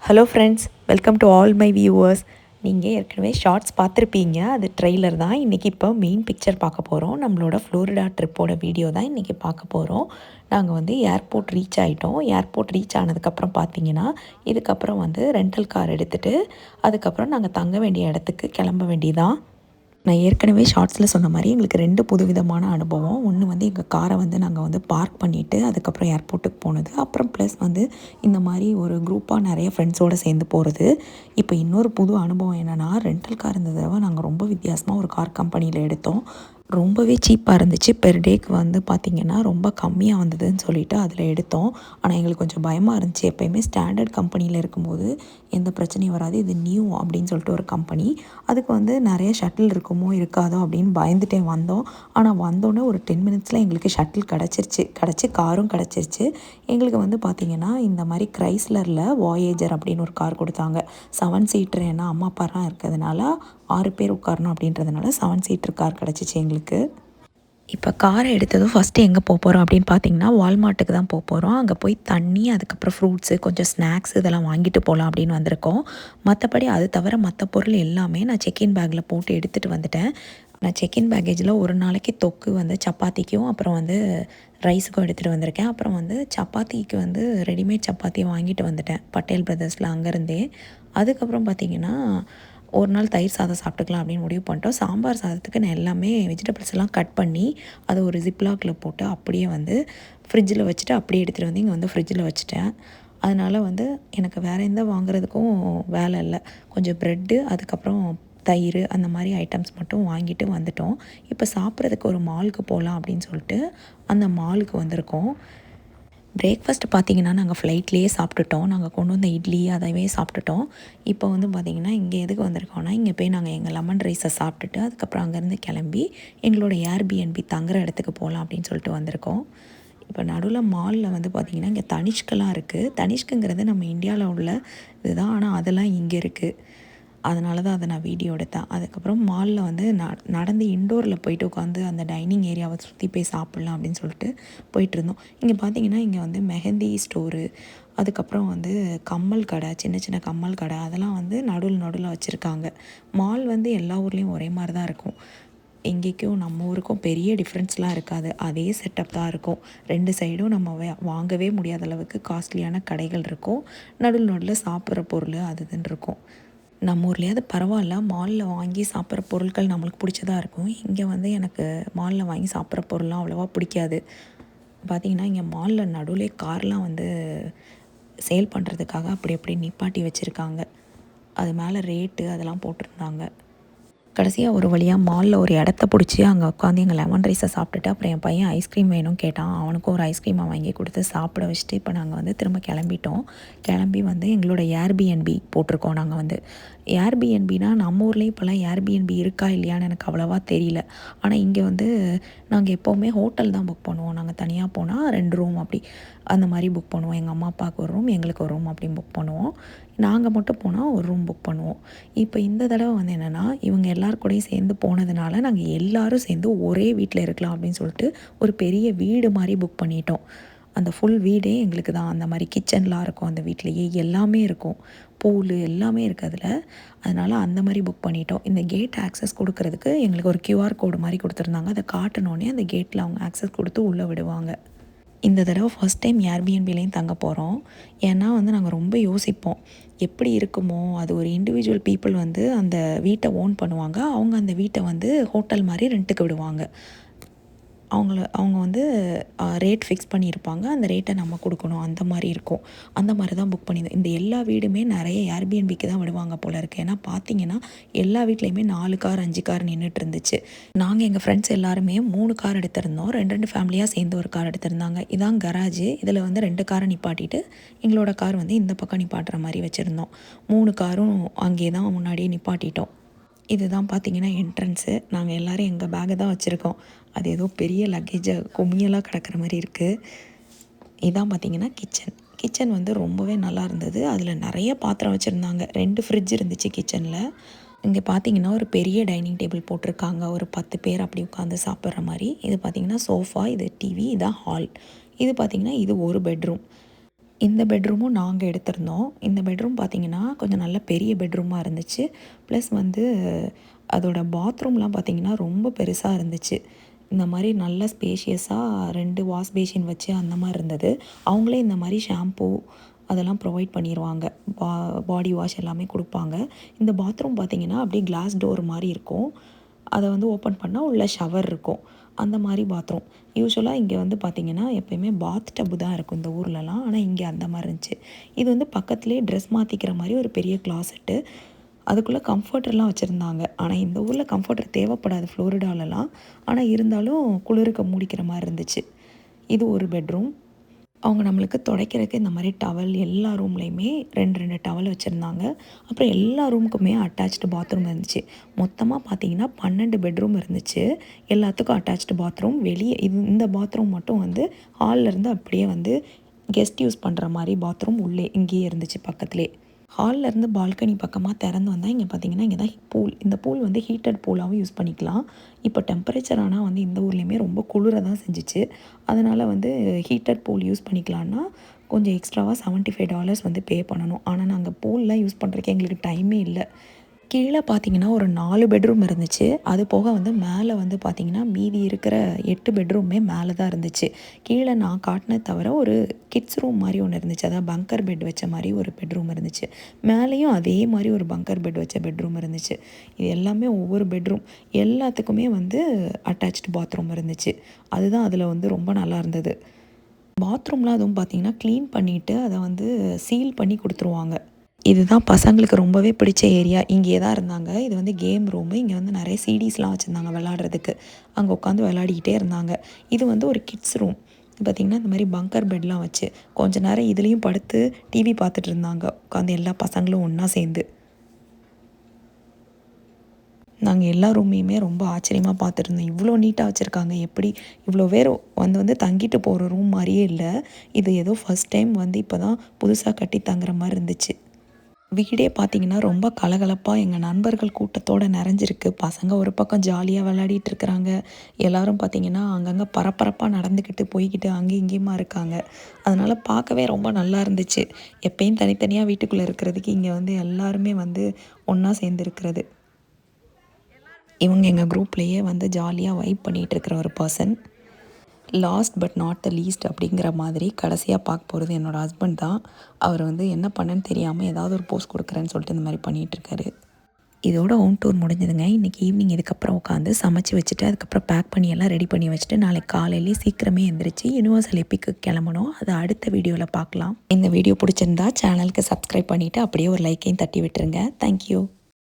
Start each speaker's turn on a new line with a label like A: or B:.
A: Hello friends, welcome to all my viewers. நீங்கள் ஏற்கனவே shorts பார்த்துருப்பீங்க. அது ட்ரெய்லர் தான். இன்றைக்கி இப்போ மெயின் பிக்சர் பார்க்க போகிறோம். நம்மளோட ஃப்ளோரிடா ட்ரிப்போட வீடியோ தான் இன்றைக்கி பார்க்க போகிறோம். நாங்கள் வந்து ஏர்போர்ட் ரீச் ஆகிட்டோம். ஏர்போர்ட் ரீச் ஆனதுக்கப்புறம் பார்த்தீங்கன்னா, இதுக்கப்புறம் வந்து ரெண்டல் கார் எடுத்துகிட்டு அதுக்கப்புறம் நாங்கள் தங்க வேண்டிய இடத்துக்கு கிளம்ப வேண்டியதான். நான் ஏற்கனவே ஷார்ட்ஸில் சொன்ன மாதிரி எங்களுக்கு 2 புதுவிதமான அனுபவம். ஒன்று வந்து எங்கள் காரை வந்து நாங்கள் வந்து பார்க் பண்ணிவிட்டு அதுக்கப்புறம் ஏர்போர்ட்டுக்கு போனது. அப்புறம் ப்ளஸ் வந்து இந்த மாதிரி ஒரு குரூப்பாக நிறைய ஃப்ரெண்ட்ஸோடு சேர்ந்து போகிறது. இப்போ இன்னொரு புது அனுபவம் என்னென்னா, ரெண்டல் கார் இந்த தடவை நாங்கள் ரொம்ப வித்தியாசமாக ஒரு கார் கம்பெனியில் எடுத்தோம். ரொம்பவே சீப்பாக இருந்துச்சு. பெர் டேக்கு வந்து பார்த்திங்கன்னா ரொம்ப கம்மியாக வந்ததுன்னு சொல்லிட்டு அதில் எடுத்தோம். ஆனால் எங்களுக்கு கொஞ்சம் பயமாக இருந்துச்சு. எப்போயுமே ஸ்டாண்டர்ட் கம்பெனியில் இருக்கும்போது எந்த பிரச்சனையும் வராது. இது நியூ அப்படின்னு சொல்லிட்டு ஒரு கம்பெனி. அதுக்கு வந்து நிறைய ஷட்டில் இருக்குமோ இருக்காதோ அப்படின்னு பயந்துட்டே வந்தோம். ஆனால் வந்தோடனே ஒரு 10 மினிட்ஸில் எங்களுக்கு ஷட்டில் கிடச்சி காரும் கிடச்சிருச்சு. எங்களுக்கு வந்து பார்த்திங்கன்னா இந்த மாதிரி கிரைஸ்லரில் வாயேஜர் அப்படின்னு ஒரு கார் கொடுத்தாங்க. 7 சீட்டர். ஏன்னா அம்மா அப்பாலாம் இருக்கிறதுனால 6 பேர் உட்காரணும் அப்படின்றதுனால 7 சீட்டர் கார் கிடச்சிச்சு எங்களுக்கு. இப்போ காரை எடுத்ததும் ஃபஸ்ட்டு எங்கே போகிறோம் அப்படின்னு பார்த்தீங்கன்னா, வால்மார்ட்டுக்கு தான் போகிறோம். அங்கே போய் தண்ணி, அதுக்கப்புறம் ஃப்ரூட்ஸு, கொஞ்சம் ஸ்நாக்ஸ் இதெல்லாம் வாங்கிட்டு போகலாம் அப்படின்னு வந்திருக்கோம். மற்றபடி அது தவிர மற்ற பொருள் எல்லாமே நான் செக்இன் பேக்கில் போட்டு எடுத்துகிட்டு வந்துட்டேன். நான் செக்இன் பேக்கேஜில் ஒரு நாளைக்கு தொக்கு வந்து சப்பாத்திக்கும் அப்புறம் வந்து ரைஸுக்கும் எடுத்துகிட்டு வந்திருக்கேன். அப்புறம் வந்து சப்பாத்திக்கு வந்து ரெடிமேட் சப்பாத்தி வாங்கிட்டு வந்துட்டேன் பட்டேல் பிரதர்ஸில் அங்கேருந்தே. அதுக்கப்புறம் பார்த்திங்கன்னா, ஒரு நாள் தயிர் சாதம் சாப்பிட்டுக்கலாம் அப்படின்னு முடிவு பண்ணிட்டோம். சாம்பார் சாதத்துக்கு நான் எல்லாமே வெஜிடபிள்ஸ் எல்லாம் கட் பண்ணி அதை ஒரு ஜிப்லாக்கில் போட்டு அப்படியே வந்து ஃப்ரிட்ஜில் வச்சுட்டு அப்படியே எடுத்துகிட்டு வந்து இங்கே வந்து ஃப்ரிட்ஜில் வச்சுட்டேன். அதனால் வந்து எனக்கு வேறு எந்த வாங்குறதுக்கும் வேலை இல்லை. கொஞ்சம் ப்ரெட்டு, அதுக்கப்புறம் தயிர் அந்த மாதிரி ஐட்டம்ஸ் மட்டும் வாங்கிட்டு வந்துட்டோம். இப்போ சாப்பிட்றதுக்கு ஒரு மாலுக்கு போகலாம் அப்படின்னு சொல்லிட்டு அந்த மாலுக்கு வந்திருக்கோம். பிரேக்ஃபாஸ்ட் பார்த்திங்கன்னா நாங்கள் ஃப்ளைட்லேயே சாப்பிட்டுட்டோம். நாங்கள் கொண்டு வந்த இட்லி அதவே சாப்பிட்டுட்டோம். இப்போ வந்து பார்த்திங்கன்னா இங்கே எதுக்கு வந்திருக்கோன்னா, இங்கே போய் நாங்கள் எங்கள் லெமன் ரைஸை சாப்பிட்டுட்டு அதுக்கப்புறம் அங்கேருந்து கிளம்பி எங்களோட ஏர்பிஎன்பி தங்குற இடத்துக்கு போகலாம் அப்படின்னு சொல்லிட்டு வந்திருக்கோம். இப்போ நடுவில் மாலில் வந்து பார்த்திங்கன்னா இங்கே தனிஷ்கெலாம் இருக்குது. தனிஷ்குங்கிறது நம்ம இந்தியாவில் உள்ள இதுதான். ஆனால் அதெல்லாம் இங்கே இருக்குது. அதனால தான் அதை நான் வீடியோ எடுத்தேன். அதுக்கப்புறம் மாலில் வந்து நடந்து இண்டோரில் போயிட்டு உட்காந்து அந்த டைனிங் ஏரியாவை சுற்றி போய் சாப்பிட்லாம் அப்படின்னு சொல்லிட்டு போயிட்டுருந்தோம். இங்கே பார்த்திங்கன்னா இங்கே வந்து மெஹந்தி ஸ்டோரு, அதுக்கப்புறம் வந்து கம்மல் கடை, சின்ன சின்ன கம்மல் கடை அதெல்லாம் வந்து நடுவில் வச்சுருக்காங்க. மால் வந்து எல்லா ஊர்லேயும் ஒரே மாதிரி தான் இருக்கும். எங்கேக்கும் நம்ம ஊருக்கும் பெரிய டிஃப்ரென்ஸ்லாம் இருக்காது. அதே செட்டப் தான் இருக்கும். 2 சைடும் நம்ம வாங்கவே முடியாத அளவுக்கு காஸ்ட்லியான கடைகள் இருக்கும். நடுவில் சாப்பிட்ற பொருள் அது இதுன்னு இருக்கும். நம்ம ஊர்லேயாவது பரவாயில்ல, மாலில் வாங்கி சாப்பிட்ற பொருட்கள் நம்மளுக்கு பிடிச்சதா இருக்கும். இங்கே வந்து எனக்கு மாலில் வாங்கி சாப்பிட்ற பொருள்லாம் அவ்வளோவா பிடிக்காது. பார்த்திங்கன்னா இங்கே மாலில் நடுவிலே கார்லாம் வந்து சேல் பண்ணுறதுக்காக அப்படி நிப்பாட்டி வச்சுருக்காங்க. அது மேலே ரேட்டு அதெல்லாம் போட்டிருந்தாங்க. கடைசியாக ஒரு வழியாக மாலில் ஒரு இடத்த பிடிச்சி அங்கே உட்காந்து எங்கள் லெமன் ரைஸை சாப்பிட்டுட்டு அப்புறம் என் பையன் ஐஸ்கிரீம் வேணும்னு கேட்டான். அவனுக்கும் ஒரு ஐஸ்கிரீமை வாங்கி கொடுத்து சாப்பிட வச்சுட்டு இப்போ நாங்கள் வந்து திரும்ப கிளம்பி வந்து எங்களோட ஏர்பிஎன்பி போட்டிருக்கோம். நாங்கள் வந்து ஏர்பிஎன்பினா நம்ம ஊர்லேயும் இப்போல்லாம் ஏர்பிஎன்பி இருக்கா இல்லையான்னு எனக்கு அவ்வளோவா தெரியல. ஆனால் இங்கே வந்து நாங்கள் எப்போவுமே ஹோட்டல் தான் புக் பண்ணுவோம். நாங்கள் தனியாக போனால் 2 ரூம் அப்படி அந்த மாதிரி புக் பண்ணுவோம். எங்கள் அம்மா அப்பாவுக்கு ஒரு ரூம், எங்களுக்கு ஒரு ரூம் அப்படின்னு புக் பண்ணுவோம். நாங்கள் மட்டும் போனால் ஒரு ரூம் புக் பண்ணுவோம். இப்போ இந்த தடவை வந்து என்னென்னா, இவங்க எல்லார் கூடயும் சேர்ந்து போனதுனால நாங்கள் எல்லோரும் சேர்ந்து ஒரே வீட்டில் இருக்கலாம் அப்படின்னு சொல்லிட்டு ஒரு பெரிய வீடு மாதிரி புக் பண்ணிட்டோம். அந்த ஃபுல் வீடே எங்களுக்கு தான். அந்த மாதிரி கிச்சன்லாம் இருக்கும் அந்த வீட்லேயே, எல்லாமே இருக்கும். பூலு எல்லாமே இருக்குது அதில். அதனால் அந்த மாதிரி புக் பண்ணிட்டோம். இந்த கேட் ஆக்சஸ் கொடுக்கறதுக்கு எங்களுக்கு ஒரு கியூஆர் கோடு மாதிரி கொடுத்துருந்தாங்க. அதை காட்டினோன்னே அந்த கேட்டில் அவங்க ஆக்சஸ் கொடுத்து உள்ளே விடுவாங்க. இந்த தடவை ஃபஸ்ட் டைம் ஏர்பிஎன்பிலையும் தங்க போகிறோம். ஏன்னா வந்து நாங்கள் ரொம்ப யோசிப்போம், எப்படி இருக்குமோ, அது ஒரு இண்டிவிஜுவல் பீப்புள் வந்து அந்த வீட்டை ஓன் பண்ணுவாங்க. அவங்க அந்த வீட்டை வந்து ஹோட்டல் மாதிரி ரெண்ட்டுக்கு விடுவாங்க. அவங்க வந்து ரேட் ஃபிக்ஸ் பண்ணியிருப்பாங்க. அந்த ரேட்டை நம்ம கொடுக்கணும். அந்த மாதிரி இருக்கும். அந்த மாதிரி தான் புக் பண்ணியிருந்தோம். இந்த எல்லா வீடுமே நிறைய ஏர்பிஎன்பிக்கு தான் விடுவாங்க போல இருக்குது. ஏன்னா பார்த்தீங்கன்னா எல்லா வீட்லேயுமே 4 கார் 5 கார் நின்றுட்டு இருந்துச்சு. நாங்கள் எங்கள் ஃப்ரெண்ட்ஸ் எல்லாருமே 3 கார் எடுத்திருந்தோம். 2 ஃபேமிலியாக சேர்ந்து ஒரு கார் எடுத்திருந்தாங்க. இதான் கராஜு. இதில் வந்து 2 காரை நிப்பாட்டிட்டு எங்களோட கார் வந்து இந்த பக்கம் நிப்பாட்டுற மாதிரி வச்சுருந்தோம். 3 காரும் அங்கே தான் முன்னாடியே நிப்பாட்டிட்டோம். இதுதான் பார்த்திங்கன்னா என்ட்ரன்ஸு. நாங்கள் எல்லோரும் எங்கள் பேக்கை தான் வச்சுருக்கோம். அது ஏதோ பெரிய லக்கேஜை கும்மியெல்லாம் கிடக்கிற மாதிரி இருக்குது. இதான் பார்த்திங்கன்னா கிச்சன் வந்து ரொம்பவே நல்லா இருந்தது. அதில் நிறைய பாத்திரம் வச்சுருந்தாங்க. 2 ஃப்ரிட்ஜ் இருந்துச்சு கிச்சனில். இங்கே பார்த்திங்கன்னா ஒரு பெரிய டைனிங் டேபிள் போட்டிருக்காங்க. ஒரு 10 பேர் அப்படி உட்காந்து சாப்பிட்ற மாதிரி. இது பார்த்திங்கன்னா சோஃபா, இது டிவி, இதான் ஹால். இது பார்த்திங்கன்னா இது ஒரு பெட்ரூம். இந்த பெட்ரூமும் நாங்கள் எடுத்திருந்தோம். இந்த பெட்ரூம் பார்த்திங்கன்னா கொஞ்சம் நல்ல பெரிய பெட்ரூமாக இருந்துச்சு. ப்ளஸ் வந்து அதோட பாத்ரூம்லாம் பார்த்திங்கன்னா ரொம்ப பெருசாக இருந்துச்சு. இந்த மாதிரி நல்ல ஸ்பேஷியஸாக 2 வாஷ் பேஷின் வச்சு அந்த மாதிரி இருந்தது. அவங்களே இந்த மாதிரி ஷாம்பூ அதெல்லாம் ப்ரொவைட் பண்ணிடுவாங்க. பாடி வாஷ் எல்லாமே கொடுப்பாங்க. இந்த பாத்ரூம் பார்த்திங்கன்னா அப்படியே கிளாஸ் டோர் மாதிரி இருக்கும். அதை வந்து ஓப்பன் பண்ணால் உள்ள ஷவர் இருக்கும். அந்த மாதிரி பாத்ரூம். யூசுவலாக இங்கே வந்து பார்த்திங்கன்னா எப்போயுமே பாத் டப்பு தான் இருக்கும் இந்த ஊர்லலாம். ஆனால் இங்கே அந்த மாதிரி இருந்துச்சு. இது வந்து பக்கத்துலேயே ட்ரெஸ் மாற்றிக்கிற மாதிரி ஒரு பெரிய க்ளாசெட்டு. அதுக்குள்ளே கம்ஃபர்டர்லாம் வச்சுருந்தாங்க. ஆனால் இந்த ஊரில் கம்ஃபர்டர் தேவைப்படாது ஃப்ளோரிடாலலாம். ஆனால் இருந்தாலும் குளிருக்கு மூடிக்கிற மாதிரி இருந்துச்சு. இது ஒரு பெட்ரூம். அவங்க நம்மளுக்கு துடைக்கிறதுக்கு இந்த மாதிரி டவல் எல்லா ரூம்லேயுமே 2 டவல் வச்சுருந்தாங்க. அப்புறம் எல்லா ரூமுக்குமே அட்டாச்டு பாத்ரூம் இருந்துச்சு. மொத்தமாக பார்த்தீங்கன்னா 12 பெட்ரூம் இருந்துச்சு. எல்லாத்துக்கும் அட்டாச்டு பாத்ரூம். வெளியே இந்த பாத்ரூம் மட்டும் வந்து ஹால்லேருந்து அப்படியே வந்து கெஸ்ட் யூஸ் பண்ணுற மாதிரி பாத்ரூம் உள்ளே இங்கேயே இருந்துச்சு பக்கத்துலேயே. ஹால்லேருந்து பால்கனி பக்கமாக திறந்து வந்தால் இங்கே பார்த்தீங்கன்னா இங்கே தான் பூல். இந்த பூல் வந்து ஹீட்டட் பூலாகவும் யூஸ் பண்ணிக்கலாம். இப்போ டெம்பரேச்சர் ஆனால் வந்து இந்த ஊர்லேயுமே ரொம்ப குளிர தான் செஞ்சிச்சு. அதனால் வந்து ஹீட்டட் பூல் யூஸ் பண்ணிக்கலான்னா கொஞ்சம் எக்ஸ்ட்ராவாக $75 வந்து பே பண்ணணும். ஆனால் நாங்கள் பூல்லாம் யூஸ் பண்ணுறதுக்கு எங்களுக்கு டைமே இல்லை. கீழே பார்த்தீங்கன்னா ஒரு 4 பெட்ரூம் இருந்துச்சு. அது போக வந்து மேலே வந்து பார்த்திங்கன்னா மீதி இருக்கிற 8 பெட்ரூமே மேலே தான் இருந்துச்சு. கீழே நான் காட்டினது தவிர ஒரு கிட்ஸ் ரூம் மாதிரி ஒன்று இருந்துச்சு. அதாவது பங்கர் பெட் வச்ச மாதிரி ஒரு பெட்ரூம் இருந்துச்சு. மேலேயும் அதே மாதிரி ஒரு பங்கர் பெட் வச்ச பெட்ரூம் இருந்துச்சு. இது எல்லாமே ஒவ்வொரு பெட்ரூம். எல்லாத்துக்குமே வந்து அட்டாச்டு பாத்ரூம் இருந்துச்சு. அதுதான் அதில் வந்து ரொம்ப நல்லா இருந்தது. பாத்ரூம்லாம் அதுவும் பார்த்திங்கன்னா க்ளீன் பண்ணிவிட்டு அதை வந்து சீல் பண்ணி கொடுத்துருவாங்க. இதுதான் பசங்களுக்கு ரொம்பவே பிடிச்ச ஏரியா. இங்கேயே தான் இருந்தாங்க. இது வந்து கேம் ரூமு. இங்கே வந்து நிறைய சிடிஸ்லாம் வச்சுருந்தாங்க விளாட்றதுக்கு. அங்கே உட்காந்து விளையாடிக்கிட்டே இருந்தாங்க. இது வந்து ஒரு கிட்ஸ் ரூம். பார்த்திங்கன்னா இந்த மாதிரி பங்கர் பெட்லாம் வச்சு கொஞ்ச நேரம் இதுலேயும் படுத்து டிவி பார்த்துட்டு இருந்தாங்க உட்காந்து எல்லா பசங்களும் ஒன்றா சேர்ந்து. நாங்கள் எல்லா ரூமையுமே ரொம்ப ஆச்சரியமாக பார்த்துட்ருந்தோம். இவ்வளோ நீட்டாக வச்சுருக்காங்க. எப்படி இவ்வளோ பேர் வந்து தங்கிட்டு போகிற ரூம் மாதிரியே இல்லை. இது ஏதோ ஃபஸ்ட் டைம் வந்து இப்போ தான் புதுசாக கட்டி தங்குற மாதிரி இருந்துச்சு. வீடே பார்த்திங்கன்னா ரொம்ப கலகலப்பாக எங்கள் நண்பர்கள் கூட்டத்தோடு நிறைஞ்சிருக்கு. பசங்க ஒரு பக்கம் ஜாலியாக விளையாடிட்டு இருக்கிறாங்க. எல்லோரும் பார்த்திங்கன்னா அங்கங்கே பரபரப்பாக நடந்துக்கிட்டு போய்கிட்டு அங்கேயும் இங்கேயுமா இருக்காங்க. அதனால் பார்க்கவே ரொம்ப நல்லா இருந்துச்சு. எப்பயும் தனித்தனியாக வீட்டுக்குள்ளே இருக்கிறதுக்கு இங்கே வந்து எல்லாருமே வந்து ஒன்றா சேர்ந்து இருக்கிறது. இவங்க எங்கள் குரூப்லேயே வந்து ஜாலியாக வைப் பண்ணிகிட்டு இருக்கிற ஒரு person. Last but not the least அப்படிங்கிற மாதிரி கடைசியாக பார்க்க போகிறது என்னோடய ஹஸ்பண்ட் தான். அவர் வந்து என்ன பண்ணேன்னு தெரியாமல் ஏதாவது ஒரு போஸ்ட் கொடுக்குறேன்னு சொல்லிட்டு இந்த மாதிரி பண்ணிகிட்ருக்காரு. இதோட ஹோம் டூர் முடிஞ்சதுங்க. இன்றைக்கி ஈவினிங் இதுக்கப்புறம் உட்காந்து சமைச்சு வச்சுட்டு அதுக்கப்புறம் பேக் பண்ணி எல்லாம் ரெடி பண்ணி வச்சுட்டு நாளைக்கு காலையிலேயே சீக்கிரமே எழுந்திரிச்சு யூனிவர்சல் எப்பிக்கு கிளம்பணும். அதை அடுத்த வீடியோவில் பார்க்கலாம். இந்த வீடியோ பிடிச்சிருந்தா சேனலுக்கு சப்ஸ்கிரைப் பண்ணிவிட்டு அப்படியே ஒரு லைக்கையும் தட்டி விட்டுருங்க. தேங்க்யூ.